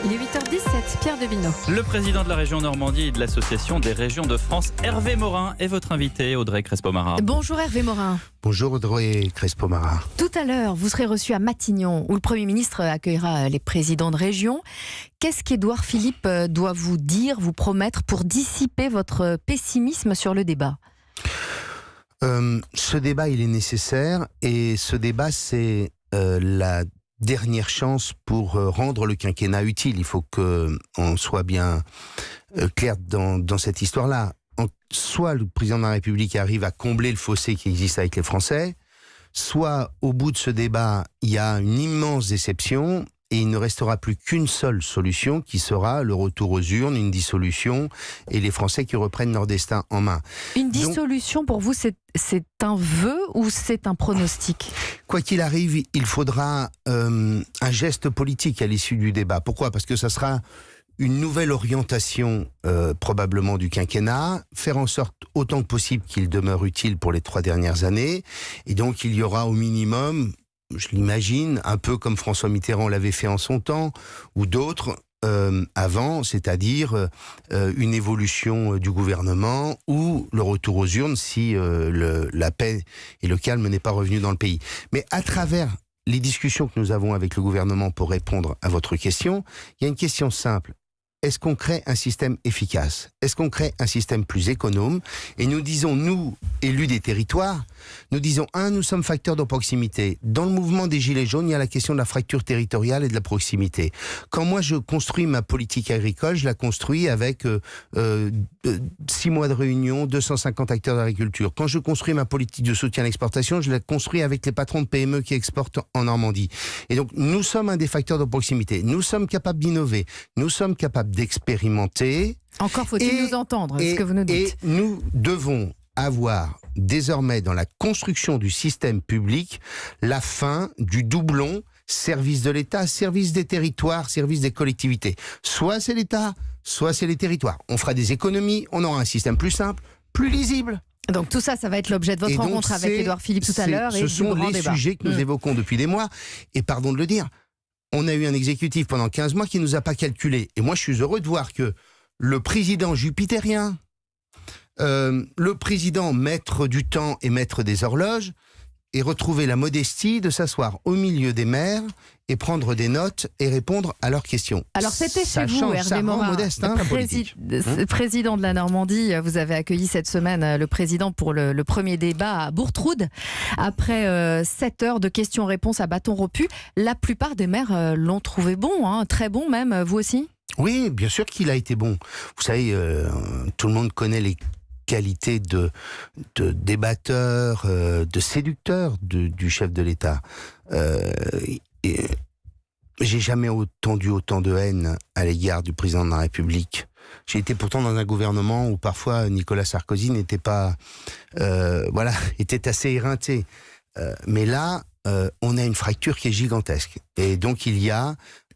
Il est 8h17, Pierre Devinot. Le président de la région Normandie et de l'association des régions de France, Hervé Morin, est votre invité, Audrey Crespo-Mara. Bonjour Hervé Morin. Bonjour Audrey Crespo-Mara. Tout à l'heure, vous serez reçu à Matignon, où le Premier ministre accueillera les présidents de région. Qu'est-ce qu'Édouard Philippe doit vous dire, vous promettre pour dissiper votre pessimisme sur le débat ? Ce débat, il est nécessaire, et ce débat, c'est la dernière chance pour rendre le quinquennat utile. Il faut qu'on soit bien clair dans cette histoire-là. Soit le président de la République arrive à combler le fossé qui existe avec les Français, soit au bout de ce débat, il y a une immense déception et il ne restera plus qu'une seule solution qui sera le retour aux urnes, une dissolution et les Français qui reprennent leur destin en main. Une dissolution, pour vous, c'est un vœu ou c'est un pronostic ? Quoi qu'il arrive, il faudra un geste politique à l'issue du débat. Pourquoi ? Parce que ça sera une nouvelle orientation probablement du quinquennat, faire en sorte autant que possible qu'il demeure utile pour les 3 dernières années. Et donc il y aura au minimum, je l'imagine, un peu comme François Mitterrand l'avait fait en son temps, ou d'autres avant, c'est-à-dire une évolution du gouvernement ou le retour aux urnes si la paix et le calme n'est pas revenu dans le pays. Mais à travers les discussions que nous avons avec le gouvernement pour répondre à votre question, il y a une question simple. Est-ce qu'on crée un système efficace ? Est-ce qu'on crée un système plus économe ? Et nous disons, nous, élus des territoires, nous disons, nous sommes facteurs de proximité. Dans le mouvement des Gilets jaunes, il y a la question de la fracture territoriale et de la proximité. Quand moi, je construis ma politique agricole, je la construis avec 6 mois de réunion, 250 acteurs d'agriculture. Quand je construis ma politique de soutien à l'exportation, je la construis avec les patrons de PME qui exportent en Normandie. Et donc, nous sommes un des facteurs de proximité. Nous sommes capables d'innover. Nous sommes capables d'expérimenter. Encore faut-il nous entendre, ce que vous nous dites. Et nous devons avoir désormais dans la construction du système public la fin du doublon service de l'État, service des territoires, service des collectivités. Soit c'est l'État, soit c'est les territoires. On fera des économies, on aura un système plus simple, plus lisible. Donc tout ça, ça va être l'objet de votre rencontre avec Édouard Philippe tout à l'heure. Ce sont les sujets que nous évoquons depuis des mois. Et pardon de le dire, on a eu un exécutif pendant 15 mois qui ne nous a pas calculé. Et moi, je suis heureux de voir que le président jupitérien, le président maître du temps et maître des horloges, ait retrouvé la modestie de s'asseoir au milieu des maires et prendre des notes et répondre à leurs questions. Alors c'était chez vous, Hervé Morin, modeste, président de la Normandie. Vous avez accueilli cette semaine le président pour le premier débat à Bourtroude. Après 7 heures de questions-réponses à bâton rompu, la plupart des maires l'ont trouvé bon, très bon même, vous aussi ? Oui, bien sûr qu'il a été bon. Vous savez, tout le monde connaît les qualité de débatteur, de séducteur du chef de l'État. J'ai jamais entendu autant de haine à l'égard du président de la République. J'ai été pourtant dans un gouvernement où parfois Nicolas Sarkozy n'était pas, était assez éreinté. Mais là, on a une fracture qui est gigantesque. Et donc il y a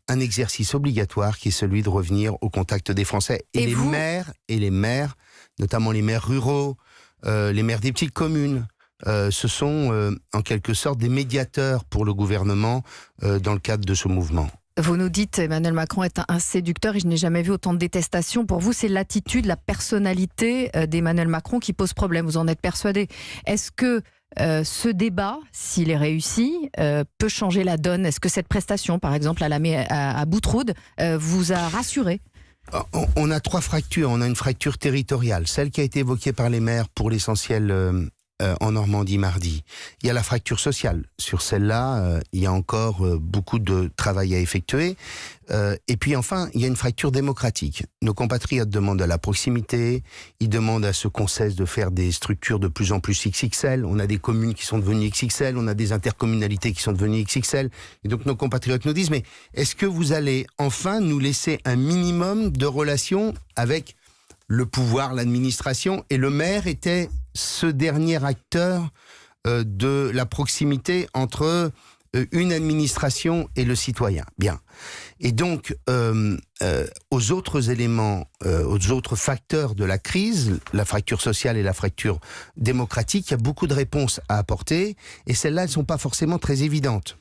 un exercice obligatoire qui est celui de revenir au contact des Français. Et les maires, notamment les maires ruraux, les maires des petites communes, ce sont en quelque sorte des médiateurs pour le gouvernement dans le cadre de ce mouvement. Vous nous dites Emmanuel Macron est un séducteur et je n'ai jamais vu autant de détestation. Pour vous, c'est l'attitude, la personnalité d'Emmanuel Macron qui pose problème. Vous en êtes persuadé. Est-ce que ce débat, s'il est réussi, peut changer la donne ? Est-ce que cette prestation, par exemple, à Bourtroude, vous a rassuré ? On a 3 fractures. On a une fracture territoriale, celle qui a été évoquée par les maires pour l'essentiel en Normandie mardi. Il y a la fracture sociale. Sur celle-là, il y a encore beaucoup de travail à effectuer. Et puis enfin, il y a une fracture démocratique. Nos compatriotes demandent de la proximité, ils demandent à ce qu'on cesse de faire des structures de plus en plus XXL. On a des communes qui sont devenues XXL, on a des intercommunalités qui sont devenues XXL. Et donc nos compatriotes nous disent, mais est-ce que vous allez enfin nous laisser un minimum de relations avec le pouvoir, l'administration ? Et le maire était ce dernier acteur de la proximité entre une administration et le citoyen. Bien. Et donc, aux autres éléments, aux autres facteurs de la crise, la fracture sociale et la fracture démocratique, il y a beaucoup de réponses à apporter, et celles-là, elles ne sont pas forcément très évidentes.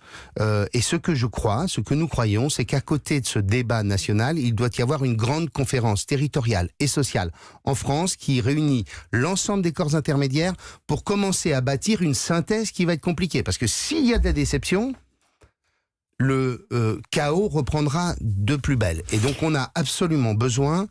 Et ce que nous croyons, c'est qu'à côté de ce débat national, il doit y avoir une grande conférence territoriale et sociale en France qui réunit l'ensemble des corps intermédiaires pour commencer à bâtir une synthèse qui va être compliquée. Parce que s'il y a de la déception, le chaos reprendra de plus belle. Et donc on a absolument besoin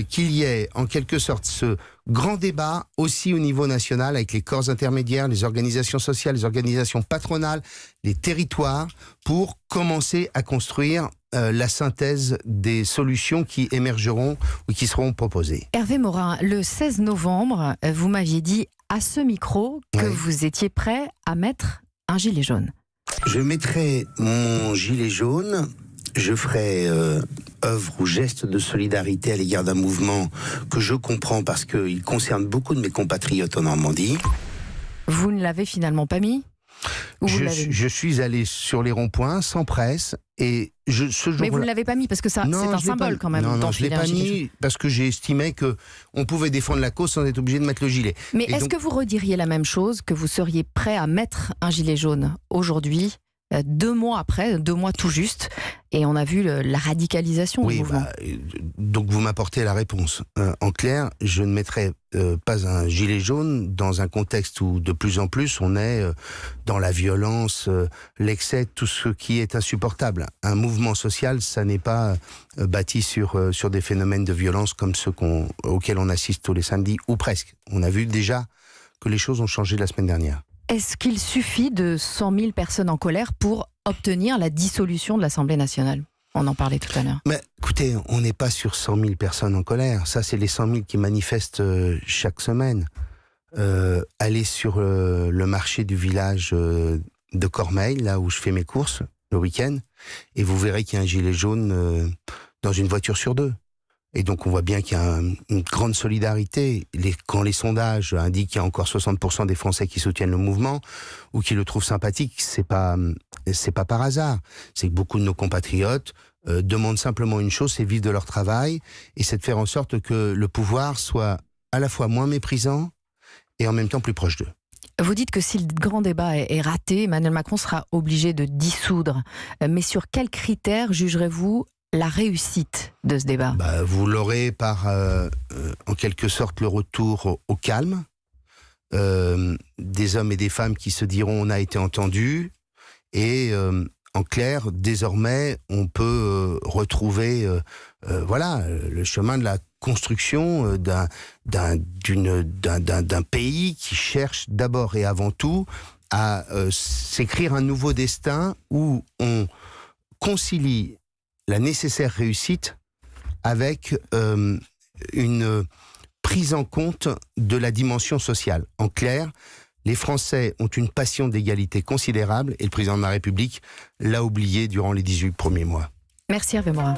qu'il y ait en quelque sorte ce grand débat aussi au niveau national avec les corps intermédiaires, les organisations sociales, les organisations patronales, les territoires, pour commencer à construire la synthèse des solutions qui émergeront ou qui seront proposées. Hervé Morin, le 16 novembre, vous m'aviez dit à ce micro que vous étiez prêt à mettre un gilet jaune. Je mettrai mon gilet jaune, je ferai œuvre ou geste de solidarité à l'égard d'un mouvement que je comprends parce qu'il concerne beaucoup de mes compatriotes en Normandie. Vous ne l'avez finalement pas mis ? Je suis allé sur les ronds-points sans presse et ce jour-là... Mais vous ne l'avez pas mis parce que ça, c'est un symbole quand même. Non, je ne l'ai pas mis parce que j'ai estimé qu'on pouvait défendre la cause sans être obligé de mettre le gilet. Mais est-ce que vous rediriez la même chose, que vous seriez prêt à mettre un gilet jaune aujourd'hui, 2 mois après, 2 mois tout juste, et on a vu la radicalisation du mouvement. Donc vous m'apportez la réponse. En clair, je ne mettrai pas un gilet jaune dans un contexte où de plus en plus on est dans la violence, l'excès, tout ce qui est insupportable. Un mouvement social, ça n'est pas bâti sur des phénomènes de violence comme ceux auxquels on assiste tous les samedis, ou presque. On a vu déjà que les choses ont changé la semaine dernière. Est-ce qu'il suffit de 100 000 personnes en colère pour obtenir la dissolution de l'Assemblée nationale ? On en parlait tout à l'heure. Mais écoutez, on n'est pas sur 100 000 personnes en colère. Ça, c'est les 100 000 qui manifestent chaque semaine. Allez sur le marché du village de Cormeilles, là où je fais mes courses le week-end, et vous verrez qu'il y a un gilet jaune dans une voiture sur 2. Et donc on voit bien qu'il y a une grande solidarité. Quand les sondages indiquent qu'il y a encore 60% des Français qui soutiennent le mouvement ou qui le trouvent sympathique, c'est pas par hasard. C'est que beaucoup de nos compatriotes demandent simplement une chose, c'est vivre de leur travail, et c'est de faire en sorte que le pouvoir soit à la fois moins méprisant et en même temps plus proche d'eux. Vous dites que si le grand débat est raté, Emmanuel Macron sera obligé de dissoudre. Mais sur quels critères jugerez-vous la réussite de ce débat ? Vous l'aurez par, en quelque sorte, le retour au calme, des hommes et des femmes qui se diront on a été entendus, et en clair, désormais, on peut retrouver le chemin de la construction d'un pays qui cherche d'abord et avant tout à s'écrire un nouveau destin où on concilie la nécessaire réussite avec une prise en compte de la dimension sociale. En clair, les Français ont une passion d'égalité considérable et le président de la République l'a oublié durant les 18 premiers mois. Merci Hervé Morin.